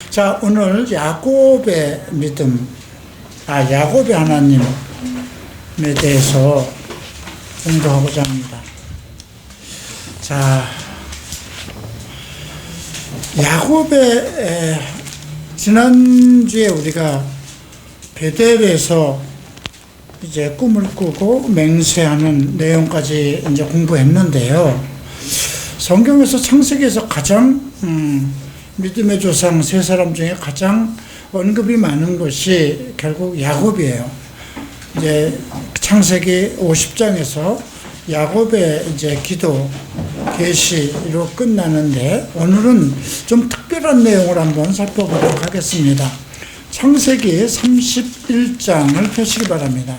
자, 오늘 야곱의 믿음, 야곱의 하나님에 대해서 공부하고자 합니다. 자, 야곱의 지난주에 우리가 베델에서 이제 꿈을 꾸고 맹세하는 내용까지 이제 공부했는데요. 성경에서 창세기에서 가장 믿음의 조상 세 사람 중에 가장 언급이 많은 것이 결국 야곱이에요. 이제 창세기 50장에서 야곱의 이제 기도 계시로 끝나는데 오늘은 좀 특별한 내용을 한번 살펴보도록 하겠습니다. 창세기 31장을 펴시기 바랍니다.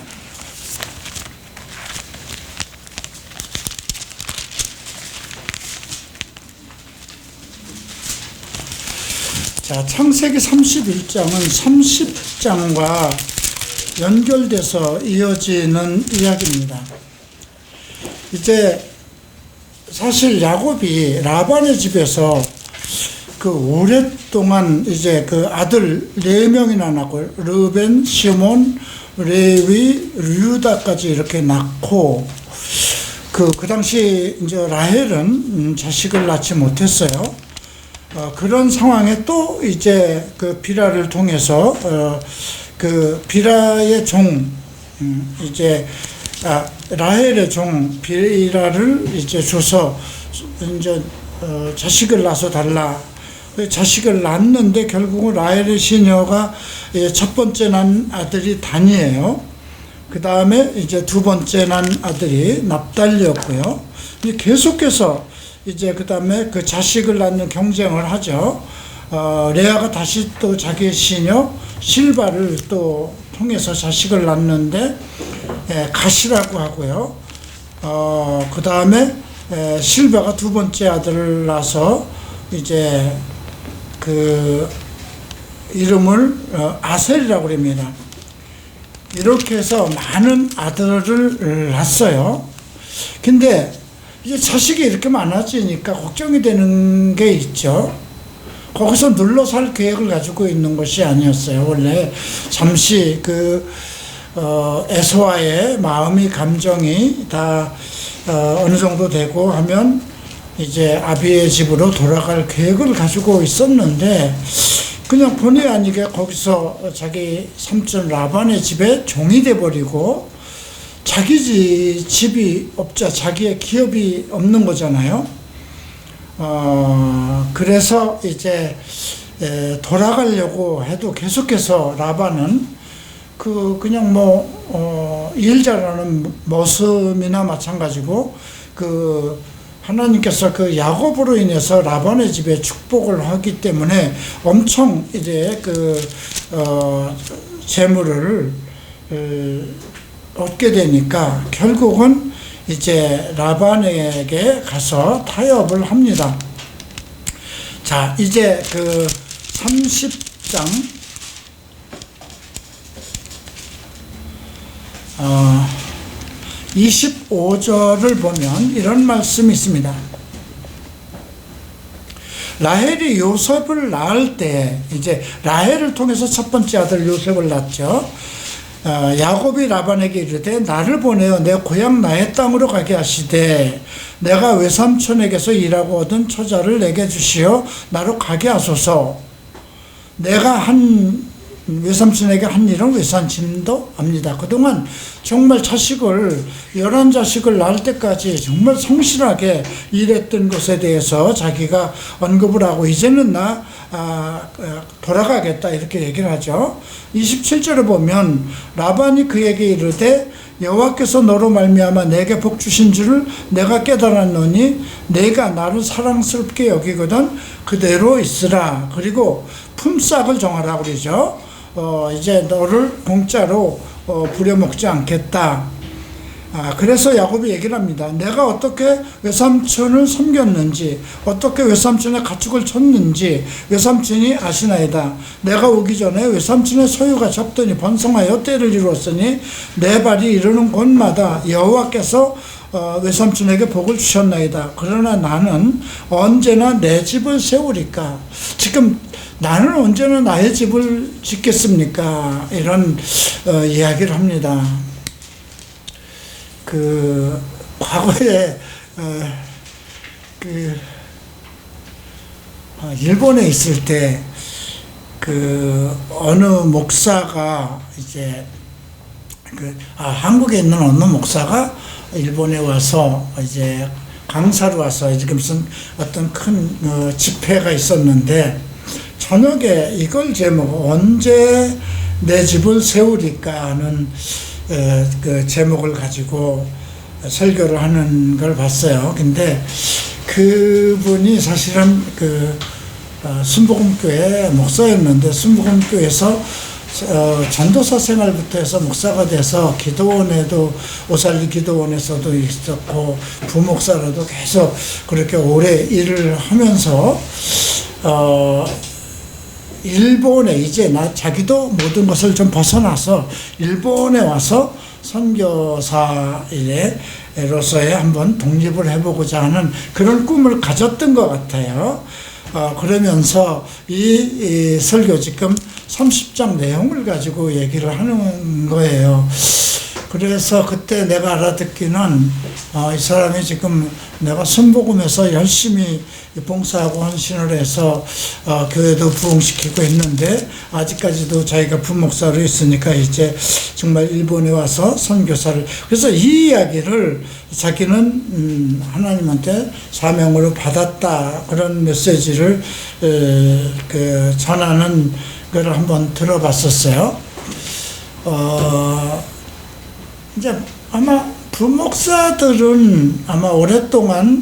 자, 창세기 31장은 30장과 연결돼서 이어지는 이야기입니다. 이제 사실 야곱이 라반의 집에서 그 오랫동안 이제 그 아들 4명이나 낳고 르벤, 시몬, 레위, 류다까지 이렇게 낳고 그 당시 이제 라헬은 자식을 낳지 못했어요. 그런 상황에 또 이제 그 비라를 통해서 그 비라의 종 이제 라헬의 종 비라를 이제 줘서 이제 자식을 낳아서 달라. 자식을 낳았는데 결국은 라헬의 시녀가 첫 번째 난 아들이 단이에요. 그 다음에 이제 두 번째 난 아들이 납달리였고요. 계속해서 이제 그 다음에 그 자식을 낳는 경쟁을 하죠. 레아가 다시 또 자기의 시녀 실바를 또 통해서 자식을 낳는데 가시라고 하고요. 그 다음에 실바가 두 번째 아들을 낳아서 이제 그 이름을 아셀이라고 합니다. 이렇게 해서 많은 아들을 낳았어요. 근데 이제 자식이 이렇게 많아지니까 걱정이 되는 게 있죠. 거기서 눌러 살 계획을 가지고 있는 것이 아니었어요. 원래 잠시 에서와의 마음이 감정이 다 어느 정도 되고 하면 이제 아비의 집으로 돌아갈 계획을 가지고 있었는데 그냥 본의 아니게 거기서 자기 삼촌 라반의 집에 종이 돼버리고 자기 집이 없자 자기의 기업이 없는 거잖아요. 그래서 이제 돌아가려고 해도 계속해서 라반은 그냥 일 잘하는 머슴이나 마찬가지고 하나님께서 야곱으로 인해서 라반의 집에 축복을 하기 때문에 엄청 이제 재물을 얻게 되니까 결국은 이제 라반에게 가서 타협을 합니다. 자, 이제 30장 25절을 보면 이런 말씀이 있습니다. 라헬이 요셉을 낳을 때 이제 라헬을 통해서 첫 번째 아들 요셉을 낳았죠. 야곱이 라반에게 이르되 나를 보내어 내 고향 나의 땅으로 가게 하시되 내가 외삼촌에게서 일하고 얻은 처자를 내게 주시어 나로 가게 하소서. 내가 외삼촌에게 한 일은 외삼촌도 압니다. 그동안 정말 11자식을 낳을 때까지 정말 성실하게 일했던 것에 대해서 자기가 언급을 하고 이제는 나 돌아가겠다 이렇게 얘기를 하죠. 27절에 보면 라반이 그에게 이르되 여호와께서 너로 말미암아 내게 복 주신 줄을 내가 깨달았노니 내가 나를 사랑스럽게 여기거든 그대로 있으라. 그리고 품삯을 정하라고 그러죠. 이제 너를 공짜로 부려먹지 않겠다. 그래서 야곱이 얘기를 합니다. 내가 어떻게 외삼촌을 섬겼는지, 어떻게 외삼촌의 가축을 쳤는지 외삼촌이 아시나이다. 내가 오기 전에 외삼촌의 소유가 적더니 번성하여 때를 이루었으니 내 발이 이르는 곳마다 여호와께서 외삼촌에게 복을 주셨나이다. 그러나 나는 언제나 내 집을 세우리까. 지금 나는 언제나 나의 집을 짓겠습니까? 이런 이야기를 합니다. 과거에 일본에 있을 때 어느 목사가 이제 한국에 있는 어느 목사가 일본에 와서 이제 강사로 와서 이제 무슨 어떤 큰 집회가 있었는데, 저녁에 이걸 제목 언제 내 집을 세우리까 하는 그 제목을 가지고 설교를 하는 걸 봤어요. 근데 그분이 사실은 순복음교회 목사였는데, 순복음교회에서 전도사 생활부터 해서 목사가 돼서 기도원에도, 오살리 기도원에서도 있었고 부목사로도 계속 그렇게 오래 일을 하면서 일본에 이제 자기도 모든 것을 좀 벗어나서 일본에 와서 선교사로서의 한번 독립을 해보고자 하는 그런 꿈을 가졌던 것 같아요. 그러면서 이 설교 지금 30장 내용을 가지고 얘기를 하는 거예요. 그래서 그때 내가 알아듣기는 이 사람이 지금 내가 순복음에서 열심히 봉사하고 헌신을 해서 교회도 부흥시키고 있는데, 아직까지도 자기가 부목사로 있으니까 이제 정말 일본에 와서 선교사를, 그래서 이 이야기를 자기는 하나님한테 사명으로 받았다, 그런 메시지를 전하는 걸 한번 들어봤었어요. 이제 아마 부목사들은 아마 오랫동안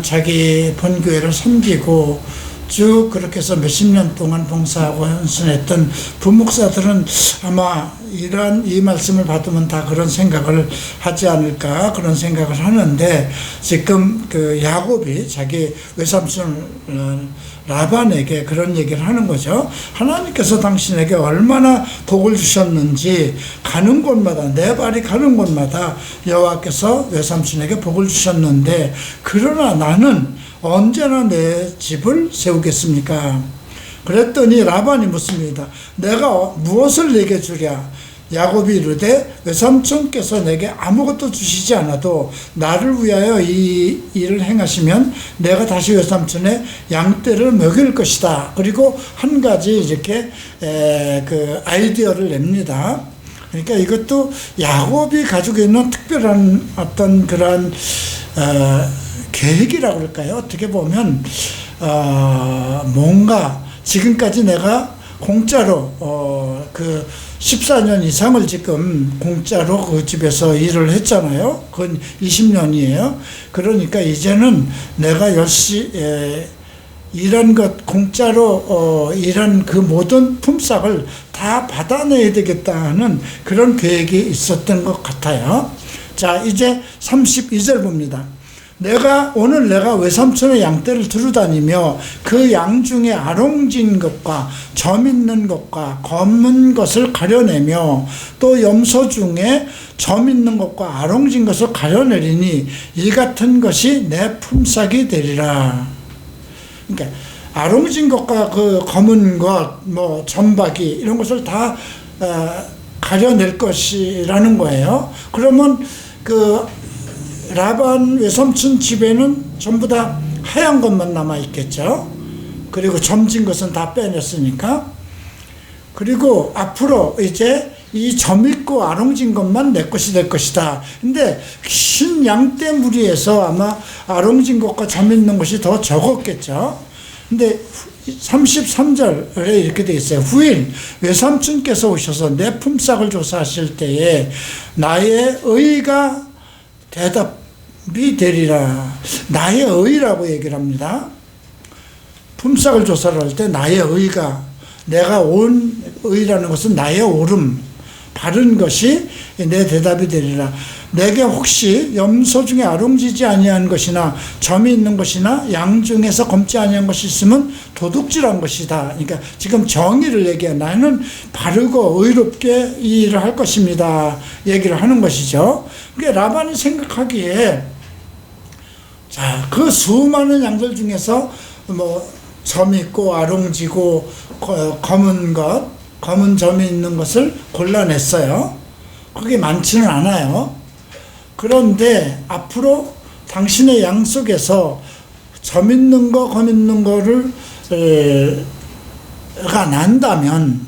자기 본교회를 섬기고 쭉 그렇게 해서 몇십 년 동안 봉사하고 헌신했던 부목사들은 아마 이 말씀을 받으면 다 그런 생각을 하지 않을까, 그런 생각을 하는데, 지금 야곱이 자기 외삼촌 라반에게 그런 얘기를 하는 거죠. 하나님께서 당신에게 얼마나 복을 주셨는지 가는 곳마다, 내 발이 가는 곳마다 여호와께서 외삼촌에게 복을 주셨는데, 그러나 나는 언제나 내 집을 세우겠습니까? 그랬더니 라반이 묻습니다. 내가 무엇을 내게 주랴? 야곱이 이르되 외삼촌께서 내게 아무것도 주시지 않아도 나를 위하여 이 일을 행하시면 내가 다시 외삼촌의 양떼를 먹일 것이다. 그리고 한 가지 이렇게 아이디어를 냅니다. 그러니까 이것도 야곱이 가지고 있는 특별한 어떤 그런 계획이라고 그럴까요? 어떻게 보면 뭔가 지금까지 내가 공짜로 14년 이상을 지금 공짜로 그 집에서 일을 했잖아요. 그건 20년이에요. 그러니까 이제는 내가 일한 것, 공짜로 일한 그 모든 품삯을 다 받아내야 되겠다는 그런 계획이 있었던 것 같아요. 자, 이제 32절 봅니다. 오늘 내가 외삼촌의 양떼를 두루다니며 그 양 중에 아롱진 것과 점 있는 것과 검은 것을 가려내며 또 염소 중에 점 있는 것과 아롱진 것을 가려내리니 이 같은 것이 내 품삯이 되리라. 그러니까 아롱진 것과 그 검은 것, 점박이 이런 것을 다 가려낼 것이라는 거예요. 그러면 라반 외삼촌 집에는 전부 다 하얀 것만 남아있겠죠. 그리고 점진 것은 다 빼냈으니까. 그리고 앞으로 이제 이 점 있고 아롱진 것만 내 것이 될 것이다. 근데 흰 양떼 무리에서 아마 아롱진 것과 점 있는 것이 더 적었겠죠. 근데 33절에 이렇게 되어 있어요. 후일 외삼촌께서 오셔서 내 품삯을 조사하실 때에 나의 의가 대답이 되리라. 나의 의라고 얘기를 합니다. 품삯을 조사를 할 때 나의 의가, 내가 온 의라는 것은 나의 옳음, 바른 것이 내 대답이 되리라. 내게 혹시 염소 중에 아롱지지 아니한 것이나 점이 있는 것이나 양 중에서 검지 아니한 것이 있으면 도둑질한 것이다. 그러니까 지금 정의를 얘기해. 나는 바르고 의롭게 이 일을 할 것입니다. 얘기를 하는 것이죠. 그러니까 라반이 생각하기에 자, 그 수많은 양들 중에서 뭐 점 있고 아롱지고 검은 것, 검은 점이 있는 것을 골라냈어요. 그게 많지는 않아요. 그런데 앞으로 당신의 양 속에서 점 있는 거, 검 있는 거를 가 난다면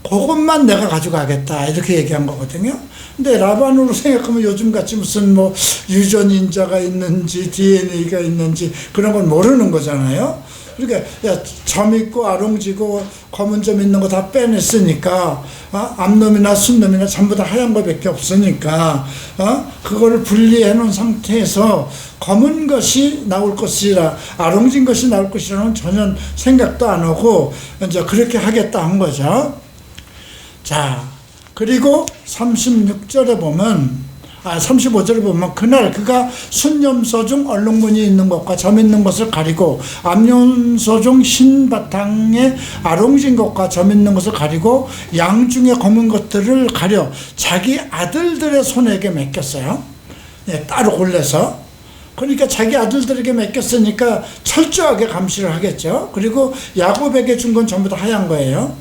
그것만 내가 가져가겠다 이렇게 얘기한 거거든요. 근데 라반으로 생각하면 요즘같이 무슨 뭐 유전인자가 있는지 DNA가 있는지 그런 건 모르는 거잖아요. 그러니까 야, 점 있고 아롱지고 검은 점 있는 거 다 빼냈으니까 앞놈이나 순놈이나 전부 다 하얀 거밖에 없으니까 그거를 분리해 놓은 상태에서 검은 것이 나올 것이라 아롱진 것이 나올 것이라는 전혀 생각도 안 하고 이제 그렇게 하겠다 한 거죠. 자, 그리고 36절에 보면 35절에 보면 그날 그가 순염소 중 얼룩무늬 있는 것과 점 있는 것을 가리고 암염소 중 흰 바탕에 아롱진 것과 점 있는 것을 가리고 양 중에 검은 것들을 가려 자기 아들들의 손에게 맡겼어요. 예, 따로 골라서. 그러니까 자기 아들들에게 맡겼으니까 철저하게 감시를 하겠죠. 그리고 야곱에게 준 건 전부 다 하얀 거예요.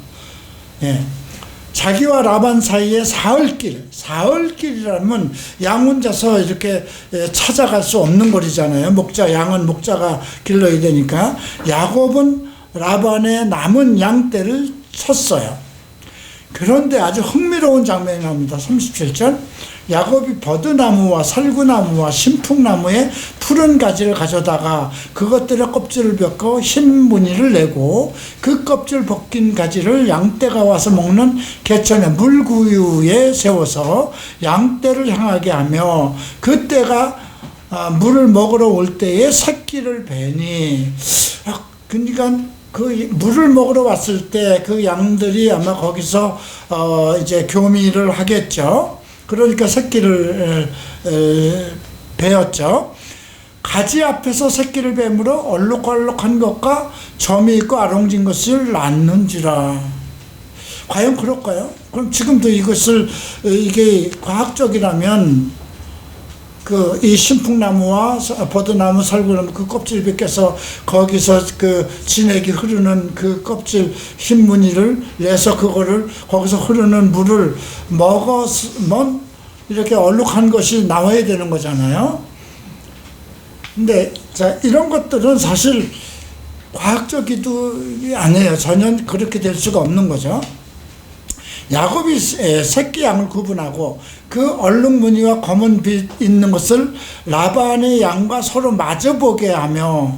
예. 자기와 라반 사이에 사흘길이라면 양 혼자서 이렇게 찾아갈 수 없는 거리잖아요. 양은 목자가 길러야 되니까. 야곱은 라반의 남은 양떼를 쳤어요. 그런데 아주 흥미로운 장면이 나옵니다. 37절. 야곱이 버드나무와 살구나무와 신풍나무의 푸른 가지를 가져다가 그것들의 껍질을 벗고 흰 무늬를 내고 그 껍질 벗긴 가지를 양떼가 와서 먹는 개천의 물구유에 세워서 양떼를 향하게 하며 그떼가 물을 먹으러 올 때에 새끼를 베니. 그러니까 그 물을 먹으러 왔을 때 그 양들이 아마 거기서 이제 교미를 하겠죠. 그러니까 새끼를 베었죠. 가지 앞에서 새끼를 뱀으로 얼룩얼룩한 것과 점이 있고 아롱진 것을 낳는지라. 과연 그럴까요? 그럼 지금도 이게 과학적이라면 이 신풍나무와 버드나무, 살구나무 그 껍질 벗겨서 거기서 그 진액이 흐르는 그 껍질 흰 무늬를 내서 그거를 거기서 흐르는 물을 먹으면 이렇게 얼룩한 것이 나와야 되는 거잖아요. 근데 자, 이런 것들은 사실 과학적이도 아니에요. 전혀 그렇게 될 수가 없는 거죠. 야곱이 새끼 양을 구분하고 그 얼룩무늬와 검은 빛 있는 것을 라반의 양과 서로 마주보게 하며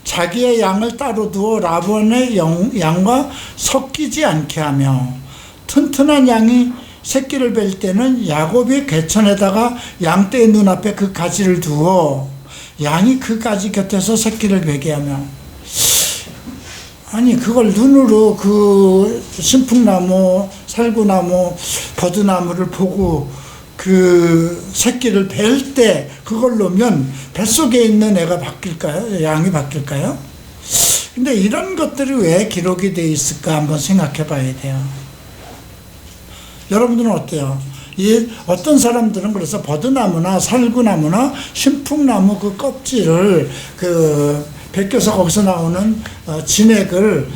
자기의 양을 따로 두어 라반의 양과 섞이지 않게 하며 튼튼한 양이 새끼를 뵐 때는 야곱이 개천에다가 양떼의 눈앞에 그 가지를 두어 양이 그 가지 곁에서 새끼를 베게 하며. 아니 그걸 눈으로 그 신풍나무, 살구나무, 버드나무를 보고 그 새끼를 뵐 때 그걸 놓으면 뱃속에 있는 애가 바뀔까요? 양이 바뀔까요? 근데 이런 것들이 왜 기록이 돼 있을까 한번 생각해 봐야 돼요. 여러분들은 어때요? 어떤 사람들은 그래서 버드나무나 살구나무나 신풍나무 그 껍질을 벗겨서 거기서 나오는 진액을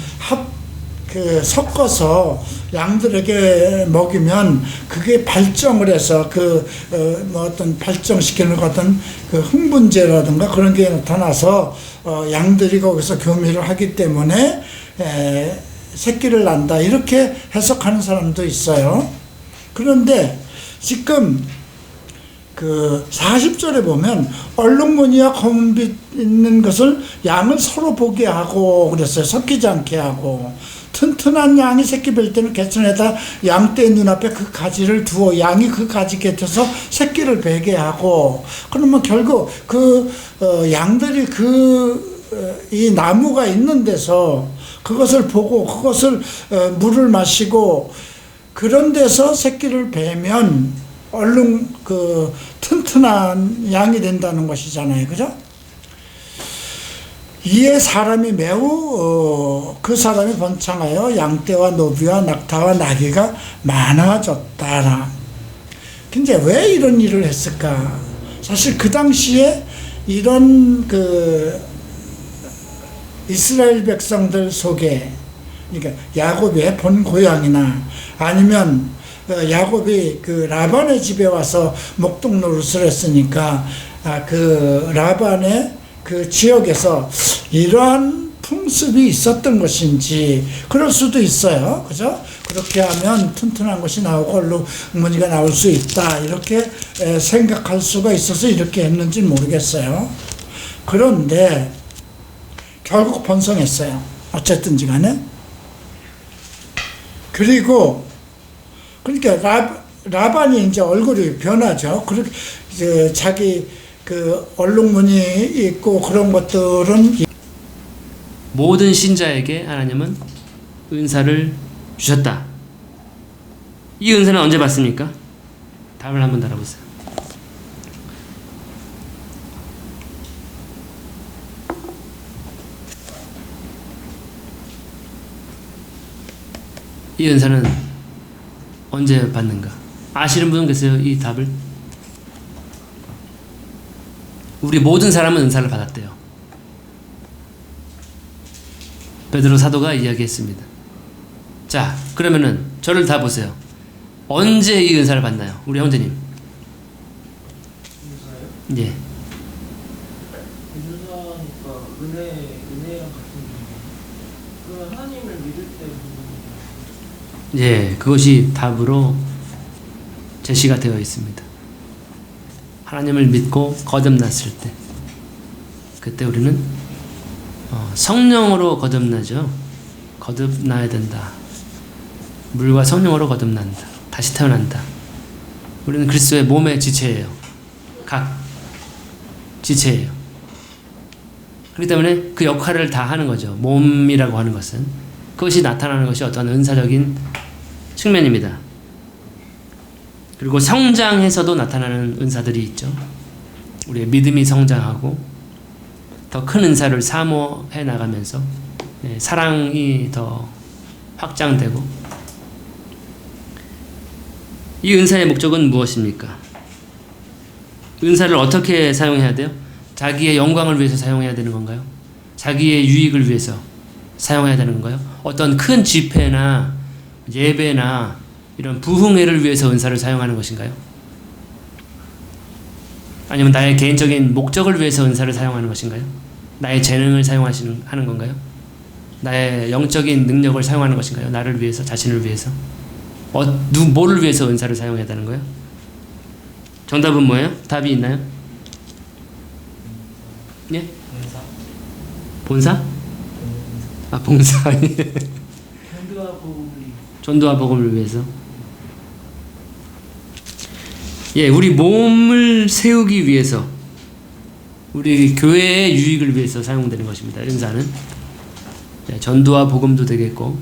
섞어서 양들에게 먹이면 그게 발정을 해서 어떤 발정시키는 어떤 그 흥분제라든가 그런 게 나타나서 양들이 거기서 교미를 하기 때문에 새끼를 낳는다 이렇게 해석하는 사람도 있어요. 그런데 지금 그 40절에 보면 얼룩무늬와 검은빛 있는 것을 양을 서로 보게 하고 그랬어요. 섞이지 않게 하고. 튼튼한 양이 새끼 뵐 때는 개천에다 양떼의 눈앞에 그 가지를 두어 양이 그 가지 곁에서 새끼를 베게 하고. 그러면 결국 양들이 이 나무가 있는 데서 그것을 보고 그것을 물을 마시고 그런 데서 새끼를 베면 얼른 그 튼튼한 양이 된다는 것이잖아요. 그죠? 이에 사람이 매우 그 사람이 번창하여 양떼와 노비와 낙타와 나귀가 많아졌다라. 근데 왜 이런 일을 했을까? 사실 그 당시에 이런 그 이스라엘 백성들 속에, 그러니까 야곱의 본 고향이나 아니면 야곱이 그 라반의 집에 와서 목동 노릇을 했으니까 그 라반의 그 지역에서 이러한 풍습이 있었던 것인지 그럴 수도 있어요. 그죠? 그렇게 하면 튼튼한 것이 나오고 얼룩무늬가 나올 수 있다. 이렇게 생각할 수가 있어서 이렇게 했는지는 모르겠어요. 그런데 결국 번성했어요. 어쨌든지 간에. 그리고 그러니까 라반이 이제 얼굴이 변하죠. 그렇게 자기 그 얼룩무늬 있고 그런 것들은 모든 신자에게 하나님은 은사를 주셨다. 이 은사는 언제 받습니까? 답을 한번 달아보세요. 이 은사는 언제 받는가? 아시는 분 계세요? 이 답을? 우리 모든 사람은 은사를 받았대요. 베드로 사도가 이야기했습니다. 자, 그러면은 저를 다 보세요. 언제 이 은사를 받나요? 우리 형제님. 은사요? 예. 은사니까 은혜랑 같은 건가요? 그러면 하나님을 믿을 때 받는 예, 그것이 답으로 제시가 되어 있습니다. 하나님을 믿고 거듭났을 때, 그때 우리는 성령으로 거듭나죠. 거듭나야 된다. 물과 성령으로 거듭난다. 다시 태어난다. 우리는 그리스도의 몸의 지체예요. 각 지체예요. 그렇기 때문에 그 역할을 다 하는 거죠. 몸이라고 하는 것은. 그것이 나타나는 것이 어떤 은사적인 측면입니다. 그리고 성장해서도 나타나는 은사들이 있죠. 우리의 믿음이 성장하고 더 큰 은사를 사모해 나가면서 사랑이 더 확장되고. 이 은사의 목적은 무엇입니까? 은사를 어떻게 사용해야 돼요? 자기의 영광을 위해서 사용해야 되는 건가요? 자기의 유익을 위해서 사용해야 되는 건가요? 어떤 큰 집회나 예배나 이런 부흥회를 위해서 은사를 사용하는 것인가요? 아니면 나의 개인적인 목적을 위해서 은사를 사용하는 것인가요? 나의 재능을 하는 건가요? 나의 영적인 능력을 사용하는 것인가요? 나를 위해서, 자신을 위해서? 뭐를 위해서 은사를 사용해야 되는 거예요? 정답은 뭐예요? 답이 있나요? 예? 본사? 아, 봉사. 전도와 복음을 위해서. 예, 우리 몸을 세우기 위해서, 우리 교회의 유익을 위해서 사용되는 것입니다. 은사는 전도와 복음도 되겠고,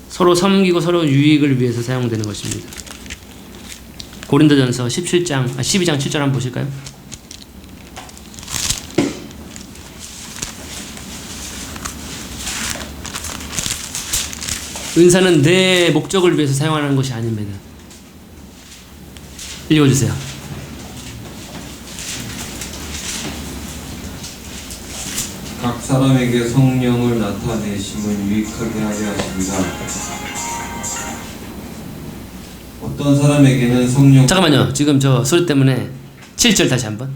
서로 섬기고 서로 유익을 위해서 사용되는 것입니다. 고린도전서 12장 7절 한번 보실까요? 은사는 내 목적을 위해서 사용하는 것이 아닙니다. 읽어주세요. 각 사람에게 성령을 나타내심을 유익하게 하려 하십니다. 어떤 사람에게는 성령. 잠깐만요. 지금 저 소리 때문에 7절 다시 한번.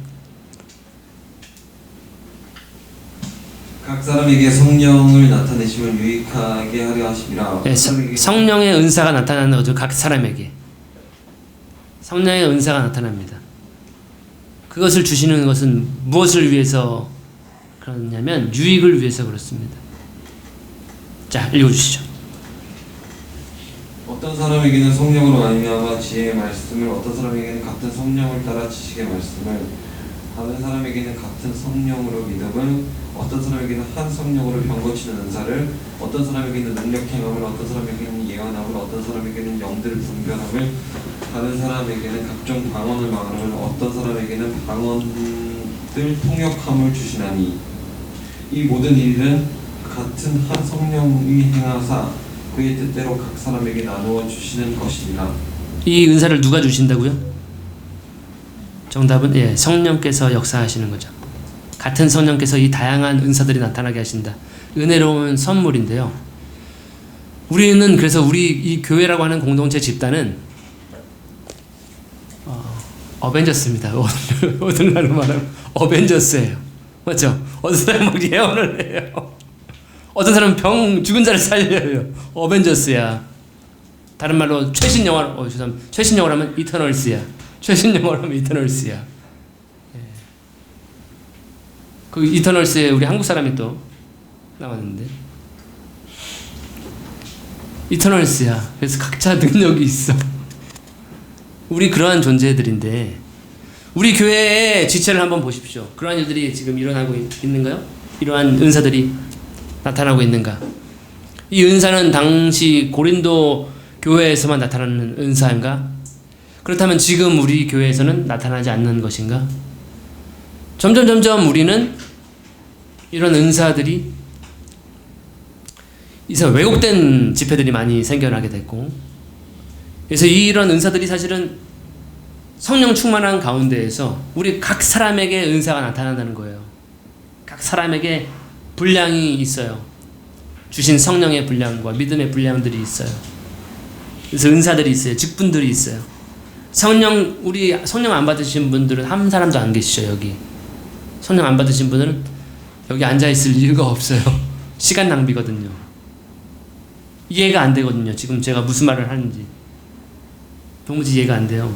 각 사람에게 성령을 나타내심을 유익하게 하려 하십니다. 네, 성령의 은사가 나타나는 거죠. 각 사람에게 성령의 은사가 나타납니다. 그것을 주시는 것은 무엇을 위해서 그러냐면 유익을 위해서 그렇습니다. 자, 읽어주시죠. 어떤 사람에게는 성령으로 말미암아 지혜의 말씀을, 어떤 사람에게는 같은 성령을 따라 지식의 말씀을, 다른 사람에게는 같은 성령으로 믿음을, 어떤 사람에게는 한 성령으로 병 고치는 은사를, 어떤 사람에게는 능력 행함을, 어떤 사람에게는 예언함을, 어떤 사람에게는 영들 분별함을, 다른 사람에게는 각종 방언을 말함을, 어떤 사람에게는 방언들 통역함을 주시나니, 이 모든 일은 같은 한 성령이 행하사 그의 뜻대로 각 사람에게 나누어 주시는 것이니라. 이 은사를 누가 주신다고요? 정답은 예, 성령께서 역사하시는 거죠. 같은 성령께서 이 다양한 은사들이 나타나게 하신다. 은혜로운 선물인데요. 우리는 그래서 우리 이 교회라고 하는 공동체 집단은 어벤져스입니다. 오늘날로 말하면 어벤져스예요. 맞죠? 어떤 사람은 막 예언을 해요. 어떤 사람은 죽은 자를 살려요. 어벤져스야. 다른 말로 최신 영화, 최신 영화로 하면 이터널스야. 최신 영화로 하면 이터널스야. 예. 그 이터널스에 우리 한국 사람이 또 나왔는데 이터널스야. 그래서 각자 능력이 있어. 우리 그러한 존재들인데 우리 교회의 지체를 한번 보십시오. 그러한 일들이 지금 일어나고 있는가요? 이러한 은사들이 나타나고 있는가? 이 은사는 당시 고린도 교회에서만 나타나는 은사인가? 그렇다면 지금 우리 교회에서는 나타나지 않는 것인가? 점점 우리는 이런 은사들이 이제 왜곡된 집회들이 많이 생겨나게 됐고, 그래서 이런 은사들이 사실은 성령 충만한 가운데에서 우리 각 사람에게 은사가 나타난다는 거예요. 각 사람에게 분량이 있어요. 주신 성령의 분량과 믿음의 분량들이 있어요. 그래서 은사들이 있어요. 직분들이 있어요. 우리 성령 안 받으신 분들은 한 사람도 안 계시죠, 여기. 성령 안 받으신 분들은 여기 앉아있을 이유가 없어요. 시간 낭비거든요. 이해가 안 되거든요. 지금 제가 무슨 말을 하는지. 도무지 이해가 안 돼요.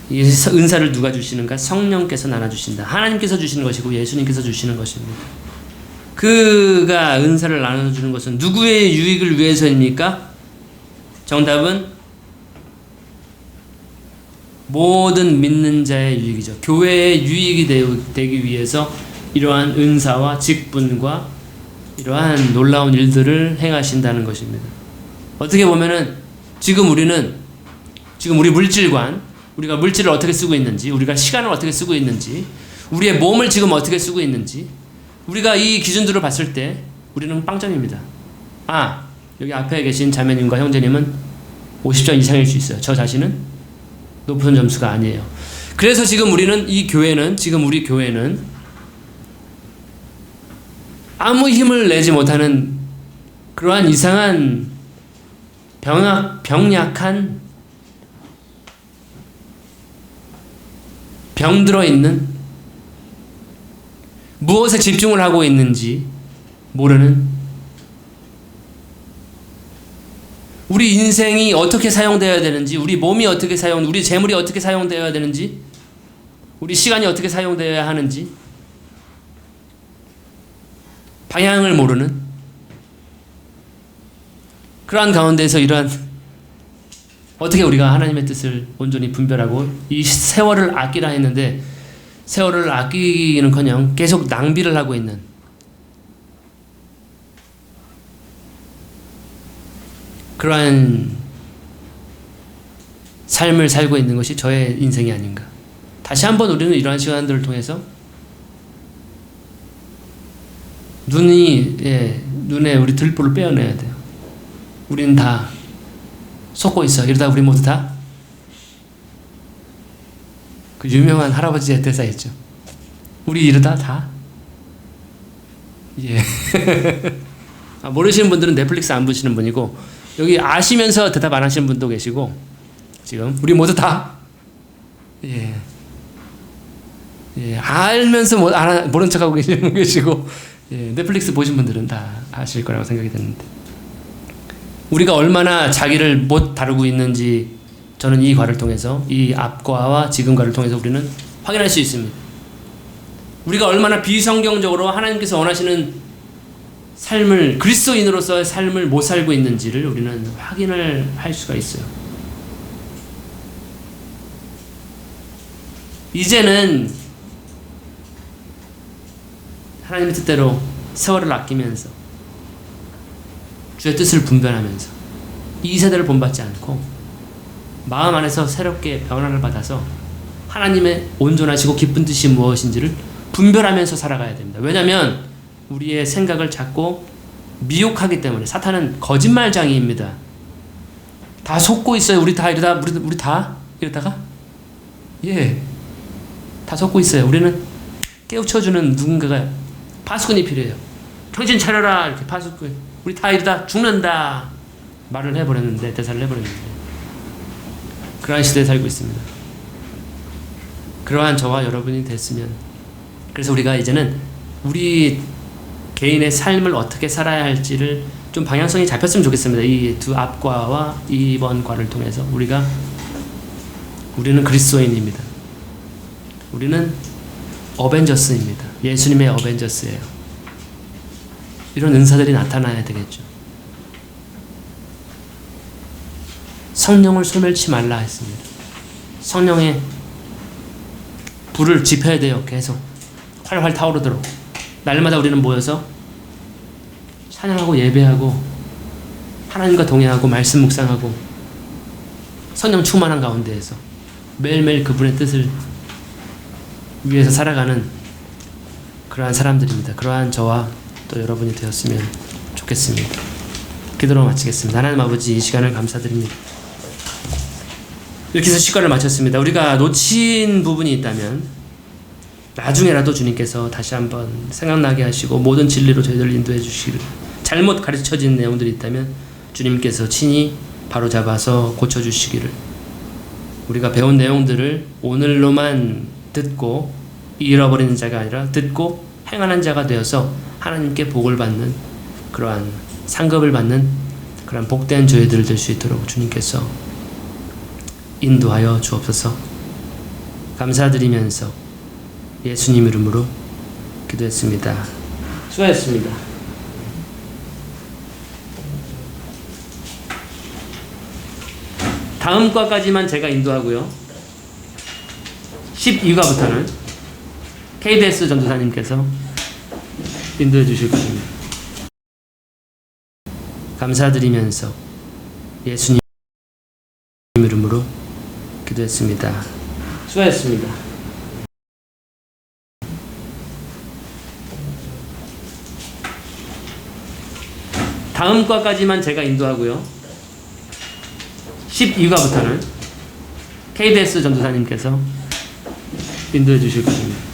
이 은사를 누가 주시는가? 성령께서 나눠주신다. 하나님께서 주시는 것이고 예수님께서 주시는 것입니다. 그가 은사를 나눠주는 것은 누구의 유익을 위해서입니까? 정답은 모든 믿는 자의 유익이죠. 교회의 유익이 되기 위해서 이러한 은사와 직분과 이러한 놀라운 일들을 행하신다는 것입니다. 어떻게 보면은 지금 우리 물질관, 우리가 물질을 어떻게 쓰고 있는지, 우리가 시간을 어떻게 쓰고 있는지, 우리의 몸을 지금 어떻게 쓰고 있는지, 우리가 이 기준들을 봤을 때 우리는 빵점입니다. 여기 앞에 계신 자매님과 형제님은 50점 이상일 수 있어요. 저 자신은 높은 점수가 아니에요. 그래서 지금 우리 교회는 아무 힘을 내지 못하는 그러한 이상한 병약한 병들어 있는, 무엇에 집중을 하고 있는지 모르는, 우리 인생이 어떻게 사용되어야 되는지, 우리 몸이 어떻게 우리 재물이 어떻게 사용되어야 되는지, 우리 시간이 어떻게 사용되어야 하는지 방향을 모르는 그러한 가운데서 이러한 어떻게 우리가 하나님의 뜻을 온전히 분별하고 이 세월을 아끼라 했는데 세월을 아끼기는커녕 계속 낭비를 하고 있는 그러한 삶을 살고 있는 것이 저의 인생이 아닌가. 다시 한번 우리는 이러한 시간들을 통해서 눈에 우리 들보를 빼어내야 돼요. 우리는 다 속고 있어. 이러다 우리 모두 다 그 유명한 할아버지의 대사 있죠. 우리 이러다 다 모르시는 분들은 넷플릭스 안 보시는 분이고, 여기 아시면서 대답 안 하시는 분도 계시고, 지금 우리 모두 다 알면서 모른 척하고 계시는 분 계시고, 넷플릭스 보신 분들은 다 아실 거라고 생각이 드는데, 우리가 얼마나 자기를 못 다루고 있는지 저는 이 과를 통해서, 이 앞과와 지금과를 통해서 우리는 확인할 수 있습니다. 우리가 얼마나 비성경적으로 하나님께서 원하시는 삶을, 그리스도인으로서의 삶을 못 살고 있는지를 우리는 확인을 할 수가 있어요. 이제는 하나님의 뜻대로 세월을 아끼면서 주의 뜻을 분별하면서 이 세대를 본받지 않고 마음 안에서 새롭게 변화를 받아서 하나님의 온전하시고 기쁜 뜻이 무엇인지를 분별하면서 살아가야 됩니다. 왜냐하면 우리의 생각을 자꾸 미혹하기 때문에. 사탄은 거짓말장이입니다. 다 속고 있어요. 우리 다 이러다가 다 속고 있어요. 우리는 깨우쳐주는 누군가가 파수꾼이 필요해요. 정신 차려라 이렇게 파수꾼. 우리 다 이러다 죽는다 말을 해버렸는데, 대사를 해버렸는데 그러한 시대에 살고 있습니다. 그러한 저와 여러분이 됐으면, 그래서 우리가 이제는 우리 개인의 삶을 어떻게 살아야 할지를 좀 방향성이 잡혔으면 좋겠습니다. 이 두 앞과와 이번 과를 통해서 우리는 그리스도인입니다. 우리는 어벤져스입니다. 예수님의 어벤져스예요. 이런 은사들이 나타나야 되겠죠. 성령을 소멸치 말라 했습니다. 성령의 불을 지펴야 돼요. 계속 활활 타오르도록. 날마다 우리는 모여서 찬양하고 예배하고 하나님과 동행하고 말씀 묵상하고 성령 충만한 가운데에서 매일매일 그분의 뜻을 위해서 살아가는 그러한 사람들입니다. 그러한 저와 또 여러분이 되었으면 좋겠습니다. 기도로 마치겠습니다. 하나님 아버지, 이 시간을 감사드립니다. 이렇게 해서 시간을 마쳤습니다. 우리가 놓친 부분이 있다면 나중에라도 주님께서 다시 한번 생각나게 하시고 모든 진리로 저희들을 인도해 주시기를, 잘못 가르쳐진 내용들이 있다면 주님께서 친히 바로잡아서 고쳐주시기를, 우리가 배운 내용들을 오늘로만 듣고 잃어버리는 자가 아니라 듣고 행하는 자가 되어서 하나님께 복을 받는, 그러한 상급을 받는 그러한 복된 저희들 될 수 있도록 주님께서 인도하여 주옵소서. 감사드리면서 예수님 이름으로 기도했습니다. 수고하셨습니다. 다음 과까지만 제가 인도하고요. 12과부터는 KBS 전도사님께서 인도해 주실 것입니다. 감사드리면서 예수님 이름으로 기도했습니다. 수고하셨습니다. 다음 과까지만 제가 인도하고요. 12과부터는 KBS 전도사님께서 인도해 주실 것입니다.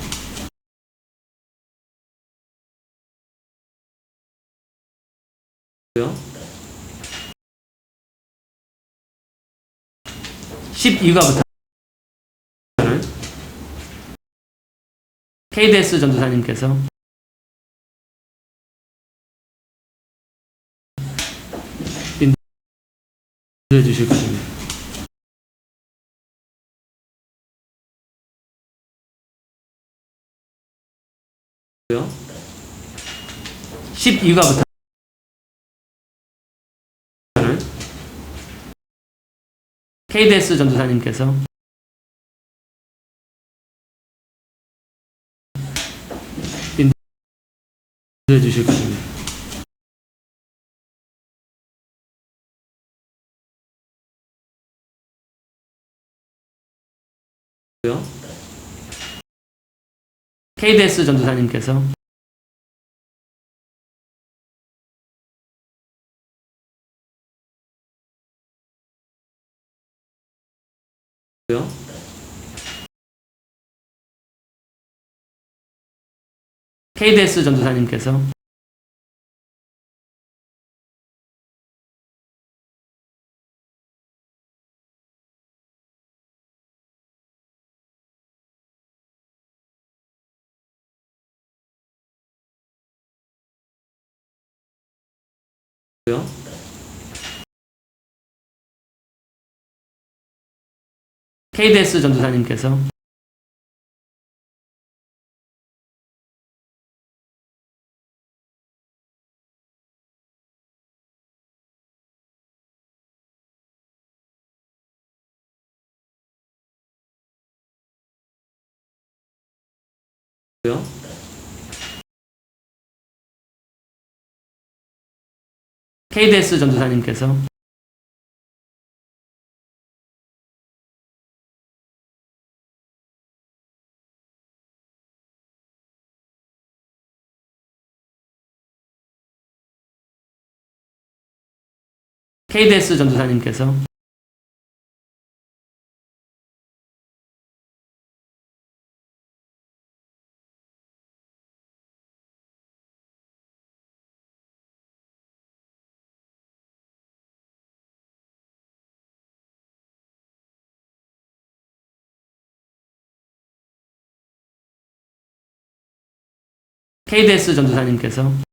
(12과부터는) KBS 전도사님께서 인도해 주실 것입니다. 12과부터는 KBS 전도사님께서 인도해 주실 것입니다. 'KBS 전도사님께서 KBS 전도사님께서 KBS 전도사님께서 KBS 전도사님께서 KBS 전도사님께서 KBS 전도사님께서